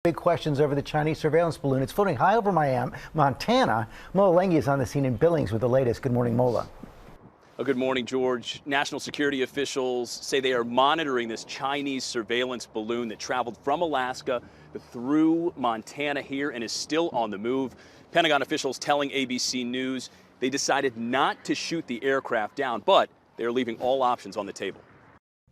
Big questions over the Chinese surveillance balloon. It's floating high over Montana. Mola Lenghi is on the scene in Billings with the latest. Good morning, Mola. Good morning, George. National security officials say they are monitoring this Chinese surveillance balloon that traveled from Alaska through Montana here and is still on the move. Pentagon officials telling ABC News they decided not to shoot the aircraft down, but they are leaving all options on the table.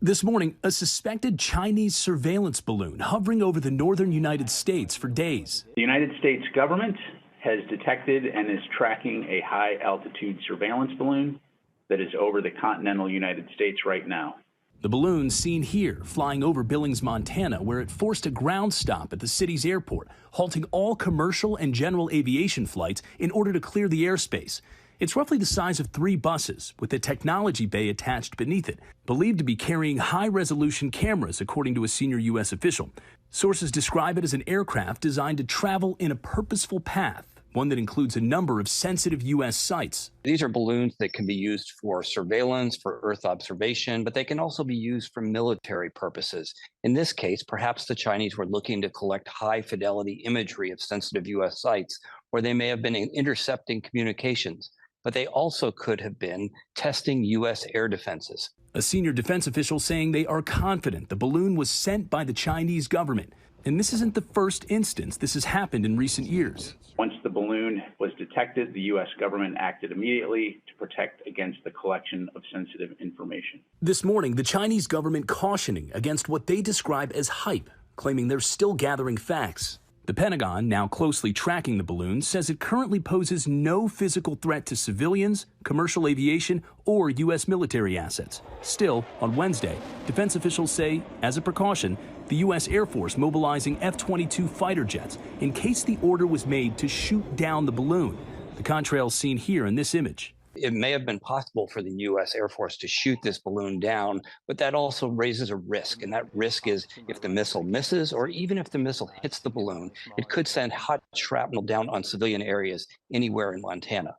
This morning, a suspected Chinese surveillance balloon hovering over the northern United States for days. The United States government has detected and is tracking a high-altitude surveillance balloon that is over the continental United States right now. The balloon seen here, flying over Billings, Montana, where it forced a ground stop at the city's airport, halting all commercial and general aviation flights in order to clear the airspace. It's roughly the size of 3 buses, with a technology bay attached beneath it, believed to be carrying high-resolution cameras, according to a senior U.S. official. Sources describe it as an aircraft designed to travel in a purposeful path, one that includes a number of sensitive U.S. sites. These are balloons that can be used for surveillance, for Earth observation, but they can also be used for military purposes. In this case, perhaps the Chinese were looking to collect high-fidelity imagery of sensitive U.S. sites, where they may have been intercepting communications. But they also could have been testing U.S. air defenses. A senior defense official saying they are confident the balloon was sent by the Chinese government. And this isn't the first instance this has happened in recent years. Once the balloon was detected, the U.S. government acted immediately to protect against the collection of sensitive information. This morning, the Chinese government cautioning against what they describe as hype, claiming they're still gathering facts. The Pentagon, now closely tracking the balloon, says it currently poses no physical threat to civilians, commercial aviation, or U.S. military assets. Still, on Wednesday, defense officials say, as a precaution, the U.S. Air Force mobilizing F-22 fighter jets in case the order was made to shoot down the balloon. The contrails seen here in this image. It may have been possible for the U.S. Air Force to shoot this balloon down, but that also raises a risk. And that risk is if the missile misses, or even if the missile hits the balloon, it could send hot shrapnel down on civilian areas anywhere in Montana.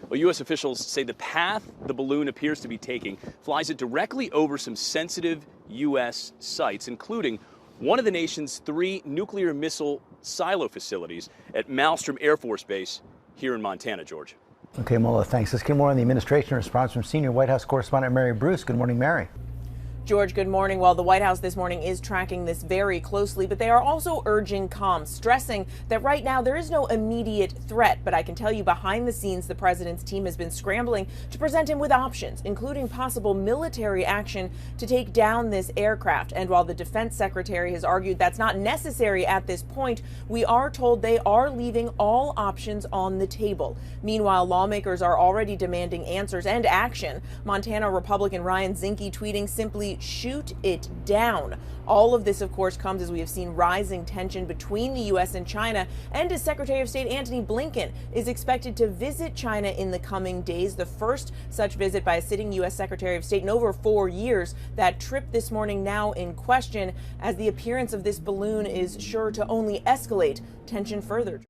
Well, U.S. officials say the path the balloon appears to be taking flies it directly over some sensitive U.S. sites, including one of the nation's 3 nuclear missile silo facilities at Malmstrom Air Force Base here in Montana, George. Okay, Mola, thanks. Let's get more on the administration response from senior White House correspondent Mary Bruce. Good morning, Mary. George, good morning. Well, the White House this morning is tracking this very closely, but they are also urging calm, stressing that right now there is no immediate threat. But I can tell you behind the scenes, the president's team has been scrambling to present him with options, including possible military action to take down this aircraft. And while the defense secretary has argued that's not necessary at this point, we are told they are leaving all options on the table. Meanwhile, lawmakers are already demanding answers and action. Montana Republican Ryan Zinke tweeting simply, "Shoot it down." All of this, of course, comes as we have seen rising tension between the U.S. and China, and as Secretary of State Antony Blinken is expected to visit China in the coming days, the first such visit by a sitting U.S. Secretary of State in over 4 years. That trip this morning now in question, as the appearance of this balloon is sure to only escalate tension further.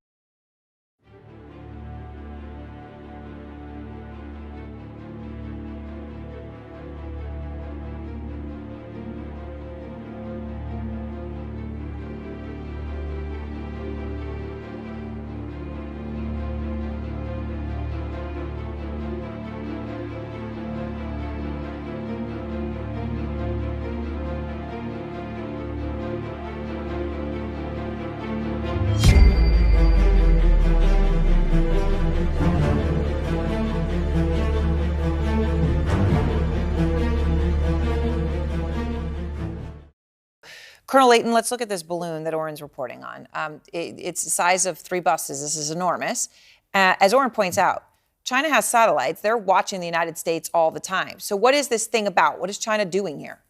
Colonel Layton, let's look at this balloon that Oren's reporting on. It's the size of 3 buses. This is enormous. As Oren points out, China has satellites. They're watching the United States all the time. So what is this thing about? What is China doing here?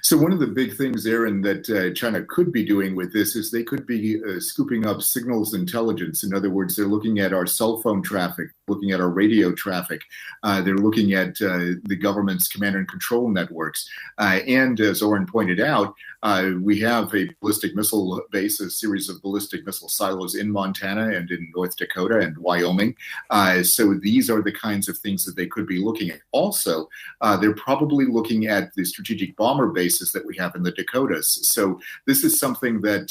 So one of the big things, Aaron, that China could be doing with this is they could be scooping up signals intelligence. In other words, they're looking at our cell phone traffic, looking at our radio traffic. They're looking at the government's command and control networks. And as Oren pointed out, we have a ballistic missile base, a series of ballistic missile silos in Montana and in North Dakota and Wyoming. So these are the kinds of things that they could be looking at. Also, they're probably looking at the strategic bomber base bases that we have in the Dakotas. So this is something that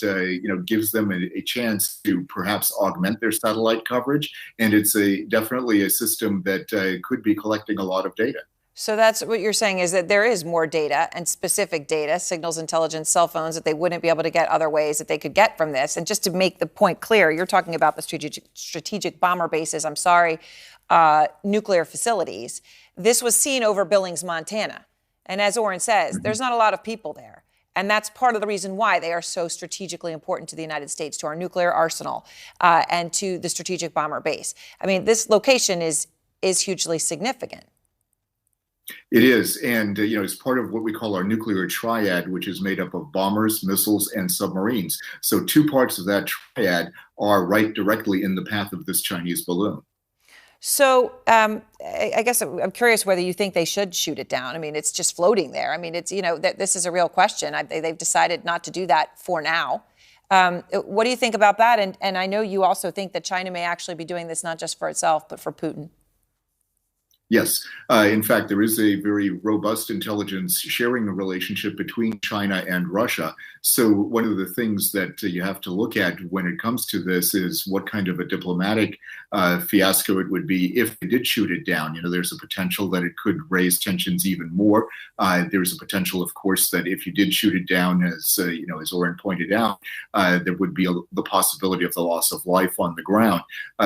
gives them a chance to perhaps augment their satellite coverage, and it's definitely a system that could be collecting a lot of data. So that's what you're saying, is that there is more data and specific data, signals intelligence, cell phones, that they wouldn't be able to get other ways that they could get from this. And just to make the point clear, you're talking about the strategic bomber bases, nuclear facilities. This was seen over Billings, Montana. And as Oren says, there's not a lot of people there. And that's part of the reason why they are so strategically important to the United States, to our nuclear arsenal, and to the strategic bomber base. I mean, this location is hugely significant. It is. And, it's part of what we call our nuclear triad, which is made up of bombers, missiles, and submarines. So 2 parts of that triad are right directly in the path of this Chinese balloon. So I guess I'm curious whether you think they should shoot it down. I mean, it's just floating there. I mean, it's, this is a real question. They've decided not to do that for now. What do you think about that? And I know you also think that China may actually be doing this not just for itself, but for Putin. Yes. In fact, there is a very robust intelligence sharing relationship between China and Russia. So one of the things that you have to look at when it comes to this is what kind of a diplomatic fiasco it would be if they did shoot it down. There's a potential that it could raise tensions even more. There's a potential, of course, that if you did shoot it down, as Oren pointed out, there would be the possibility of the loss of life on the ground.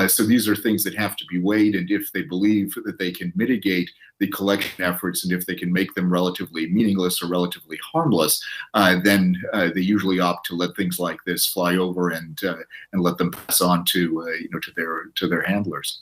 So these are things that have to be weighed. And if they believe that they can mitigate the collection efforts, and if they can make them relatively meaningless or relatively harmless, then they usually opt to let things like this fly over and let them pass on to their handlers.